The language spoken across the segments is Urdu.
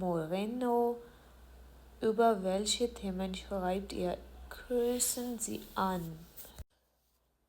Moreno über welche Themen schreibt ihr, kreuzen Sie an।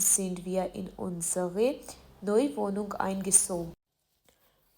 sind wir in unsere neue Wohnung eingezogen।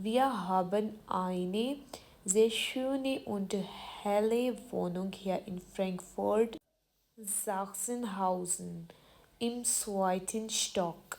Wir haben eine sehr schöne und helle Wohnung hier in Frankfurt Sachsenhausen im zweiten Stock।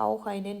auch einen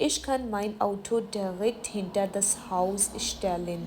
Ich kann mein Auto direkt hinter das Haus stellen।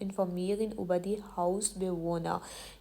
informieren über die Hausbewohner।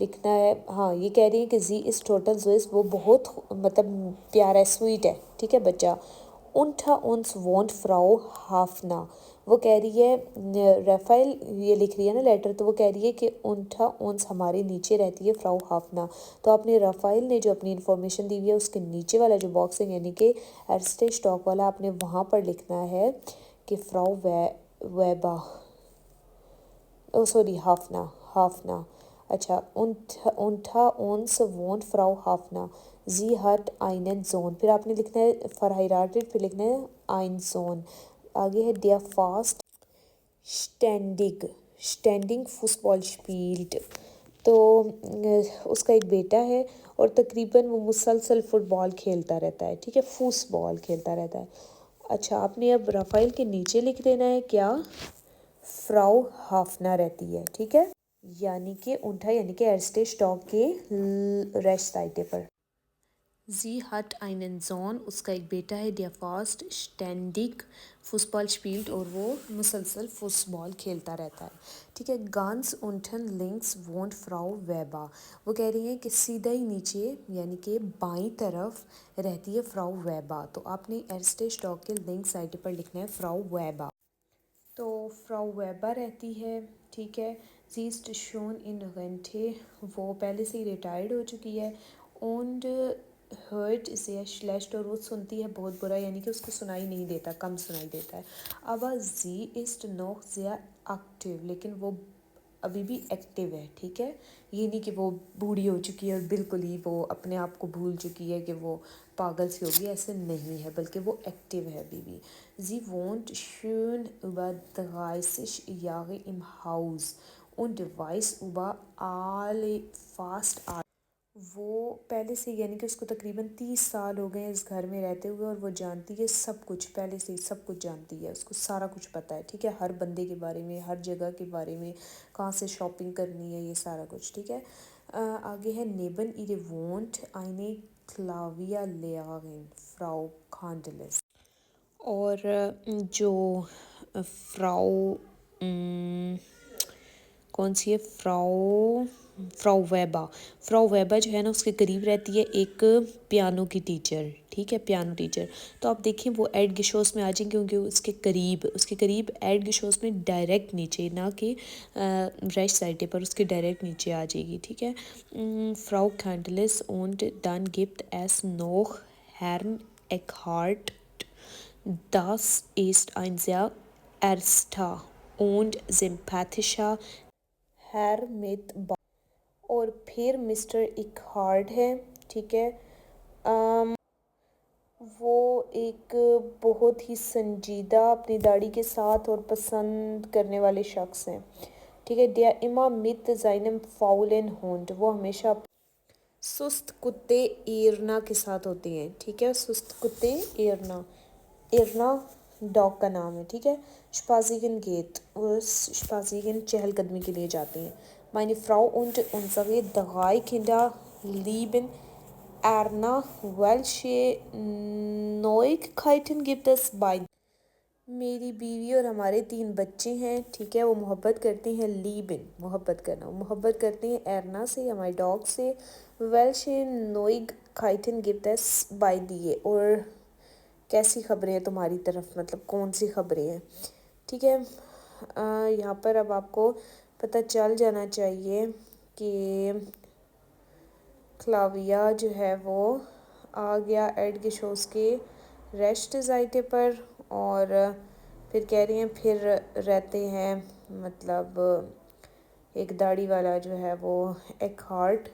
لکھنا ہے. ہاں یہ کہہ رہی ہیں کہ زی اس ٹوٹل زوئس وہ بہت مطلب پیارا ہے، سویٹ ہے، ٹھیک ہے بچہ. انٹھا اونس وونٹ فراؤ ہافنا، وہ کہہ رہی ہے ریفائل یہ لکھ رہی ہے نا لیٹر، تو وہ کہہ رہی ہے کہ انٹھا اونس ہمارے نیچے رہتی ہے فراؤ ہافنا. تو آپ نے رافائل نے جو اپنی انفارمیشن دی ہوئی ہے اس کے نیچے والا جو باکس ہے یعنی کہ ایرسٹے اسٹاک والا، آپ نے وہاں پر لکھنا ہے کہ فراؤ ویبا، او سوری ہافنا، ہافنا. اچھا انٹھا اونس وونٹ فراؤ ہافنا زی ہٹ آئنن زون، پھر آپ نے لکھنا ہے فرہیراٹڈ، پھر لکھنا ہے آئن زون. آگے ہے ڈیا فاسٹ اسٹینڈنگ فٹبال اسپیلڈ، تو اس کا ایک بیٹا ہے اور تقریباً وہ مسلسل فٹ بال کھیلتا رہتا ہے، ٹھیک ہے، فوس بال کھیلتا رہتا ہے. اچھا آپ نے اب رافائل کے نیچے لکھ دینا ہے کیا، فراؤ ہافنا رہتی ہے، ٹھیک ہے، یعنی کہ انٹھا یعنی کہ ایرسٹے اسٹاک کے ریسٹ سائٹے پر. زی ہٹ آئنن زون، اس کا ایک بیٹا ہے ڈیا فاسٹ اسٹینڈنگ فٹبال اسپیلڈ، اور وہ مسلسل فٹ بال کھیلتا رہتا ہے، ٹھیک ہے. گانس انٹن لنکس وونٹ فراؤ ویبا، وہ کہہ رہی ہیں کہ سیدھا ہی نیچے یعنی کہ بائیں طرف رہتی ہے فراؤ ویبا، تو آپ نے ایرسٹے اسٹاک کے لنک سائٹ پر لکھنا ہے فراؤ ویبا. تو فراؤ ویبا رہتی ہے، ٹھیک ہے. زیسٹ شون ان رینٹے، وہ پہلے سے ہی ریٹائرڈ ہو چکی ہے. اونڈ ہرٹ سے شلیشٹ، اور وہ سنتی ہے بہت برا، یعنی کہ اس کو سنائی نہیں دیتا، کم سنائی دیتا ہے. اب زی اسٹ نوخ زیا ایکٹیو، لیکن وہ ابھی بھی ایکٹیو ہے، ٹھیک ہے. یہ نہیں کہ وہ بوڑھی ہو چکی ہے اور بالکل ہی وہ اپنے آپ کو بھول چکی ہے کہ وہ پاگل سی ہوگی، ایسے نہیں ہے، بلکہ وہ ایکٹیو ہے ابھی بھی. زی won't shown über 30 Jahre im Haus und weiß über alle fast alle، وہ پہلے سے یعنی کہ اس کو تقریباً 30 سال ہو گئے ہیں اس گھر میں رہتے ہوئے، اور وہ جانتی ہے سب کچھ، پہلے سے ہی سب کچھ جانتی ہے، اس کو سارا کچھ پتہ ہے، ٹھیک ہے، ہر بندے کے بارے میں، ہر جگہ کے بارے میں، کہاں سے شاپنگ کرنی ہے، یہ سارا کچھ، ٹھیک ہے. آگے ہے نیبن ihre wohnt eine Claudia Lehrerin فراؤ کھانڈلس، اور جو فراؤ کون سی ہے، فراؤ ویبا، فراؤ ویبا جو ہے نا اس کے قریب رہتی ہے ایک پیانو کی ٹیچر، ٹھیک ہے، پیانو ٹیچر. تو آپ دیکھیں وہ ایڈ گشوس میں آ جائیں، کیونکہ اس کے قریب ایڈ گشوس میں ڈائریکٹ نیچے، نہ کہ ریسٹ سائٹے پر، اس کے ڈائریکٹ نیچے آ جائے گی، ٹھیک ہے. فراؤ کھانڈلس und dann gibt es noch Herrn Eckhart، das ist ein sehr ernster und sympathischer Herr mit اور پھر مسٹر ایکہارڈ ہے، ٹھیک ہے. وہ ایک بہت ہی سنجیدہ اپنی داڑھی کے ساتھ اور پسند کرنے والے شخص ہیں، ٹھیک ہے. دیا اما مت زینم فاؤلن ہونڈ، وہ ہمیشہ سست کتے ایرنا کے ساتھ ہوتے ہیں، ٹھیک ہے، سست کتے ایرنا، ایرنا ڈاگ کا نام ہے، ٹھیک ہے. شپازیگن گیٹ، وہ شپازیگن چہل قدمی کے لیے جاتے ہیں. meine Frau und unsere 3 Kinder lieben Erna, welche Neuigkeiten gibt es bei، میری بیوی اور ہمارے 3 بچے ہیں، ٹھیک ہے، وہ محبت کرتے ہیں، لیبن محبت کرنا، وہ محبت کرتے ہیں ایرنا سے، ہمارے ڈاگ سے. welche Neuigkeiten gibt es bei dir، اور کیسی خبریں ہیں تمہاری طرف، مطلب کون سی خبریں ہیں، ٹھیک ہے. یہاں پر اب آپ کو پتہ چل جانا چاہیے کہ کلاویا جو ہے وہ آ گیا ایڈ گشوس کے ریسٹ سائٹے پر، اور پھر کہہ رہی ہیں پھر رہتے ہیں مطلب ایک داڑھی والا جو ہے وہ ایک ہارٹ،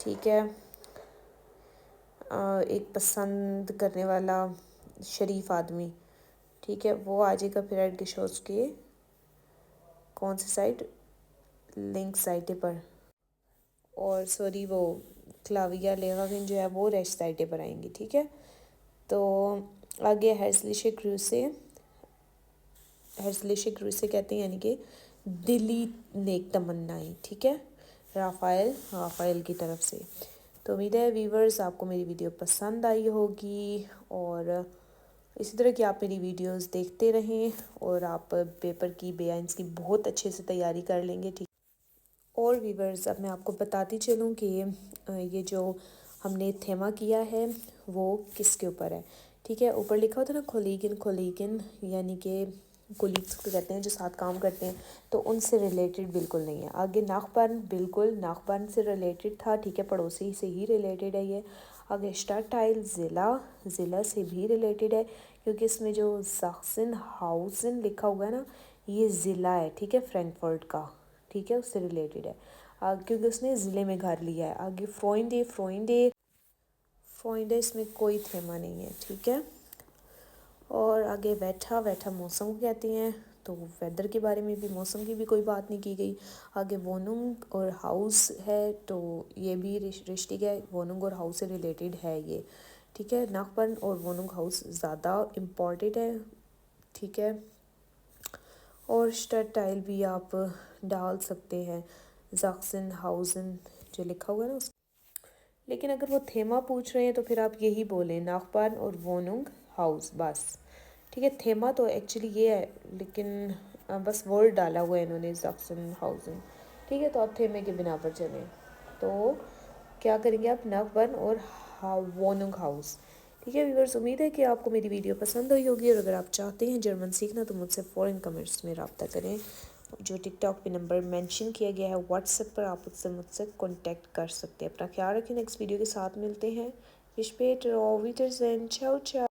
ٹھیک ہے، ایک پسند کرنے والا شریف آدمی، ٹھیک ہے، وہ آ جائے گا پھر ایڈ گشوس کے کون سی سائٹ، لنک سائٹے پر، اور سوری وہ کلاویا لیغاوین جو ہے وہ ریسٹ سائٹے پر آئیں گی، ٹھیک ہے. تو آگے ہیرسلیش کروسے، ہیرسلیش کروسے کہتے ہیں یعنی کہ دلی نیک تمنائیں، ٹھیک ہے، رافائل کی طرف سے. تو امید ہے ویورز آپ کو میری ویڈیو پسند آئی ہوگی، اور اسی طرح کہ آپ میری ویڈیوز دیکھتے رہیں، اور آپ پیپر کی بیانس کی بہت اچھے سے تیاری کر لیں گے، ٹھیک. اور ویورز اب میں آپ کو بتاتی چلوں کہ یہ جو ہم نے تھیما کیا ہے وہ کس کے اوپر ہے. ٹھیک ہے, اوپر لکھا ہوتا ہے نا کولیگن یعنی کہ کولیگس کو کہتے ہیں جو ساتھ کام کرتے ہیں, تو ان سے ریلیٹڈ بالکل نہیں ہے. آگے ناخبند, بالکل ناخبند سے ریلیٹڈ تھا. ٹھیک ہے, پڑوسی سے ہی ریلیٹڈ ہے یہ. آگے اسٹاڈ ضلع سے بھی ریلیٹڈ ہے, کیونکہ اس میں جو ساکسن ہاؤسن لکھا ہوا ہے نا, یہ ضلع ہے. ٹھیک ہے, فرینکفرٹ کا. ٹھیک ہے, اس سے ریلیٹڈ ہے کیونکہ اس نے ضلع میں گھر لیا ہے. آگے فرائنڈے اس میں کوئی تھیما نہیں ہے. ٹھیک ہے, اور آگے ویٹھا موسم کو کہتی ہیں, تو ویدر کے بارے میں بھی, موسم کی بھی کوئی بات نہیں کی گئی. آگے ووننگ اور ہاؤس ہے, تو یہ بھی رشتہ ہے, ووننگ اور ہاؤس سے ریلیٹڈ ہے یہ. ٹھیک ہے, ناخبند اور ووننگ ہاؤس زیادہ امپورٹنٹ ہے. ٹھیک ہے, اور اسٹیٹائل بھی آپ ڈال سکتے ہیں, زاکسن ہاؤزن جو لکھا ہوا ہے نا اس. لیکن اگر وہ تھیما پوچھ رہے ہیں تو پھر آپ یہی بولیں, ناخبند اور ووننگ ہاؤس بس. ٹھیک ہے, تھیما تو ایکچولی یہ ہے, لیکن بس ورڈ ڈالا ہوا ہے انہوں نے, زاکسن ہاؤزن. ٹھیک ہے, تو آپ تھیمے کے بنا پر چلیں. تو کیا کریں گے آپ, ناخبند اور ووننگ ہاؤس. ٹھیک ہے ویورز, امید ہے کہ آپ کو میری ویڈیو پسند ہوئی ہوگی, اور اگر آپ چاہتے ہیں جرمن سیکھنا تو مجھ سے فوراً کمنٹس میں رابطہ کریں. جو ٹک ٹاک پہ نمبر مینشن کیا گیا ہے, واٹس ایپ پر آپ مجھ سے کانٹیکٹ کر سکتے ہیں. اپنا خیال رکھیں, نیکسٹ ویڈیو کے ساتھ ملتے ہیں. چاؤ چاؤ.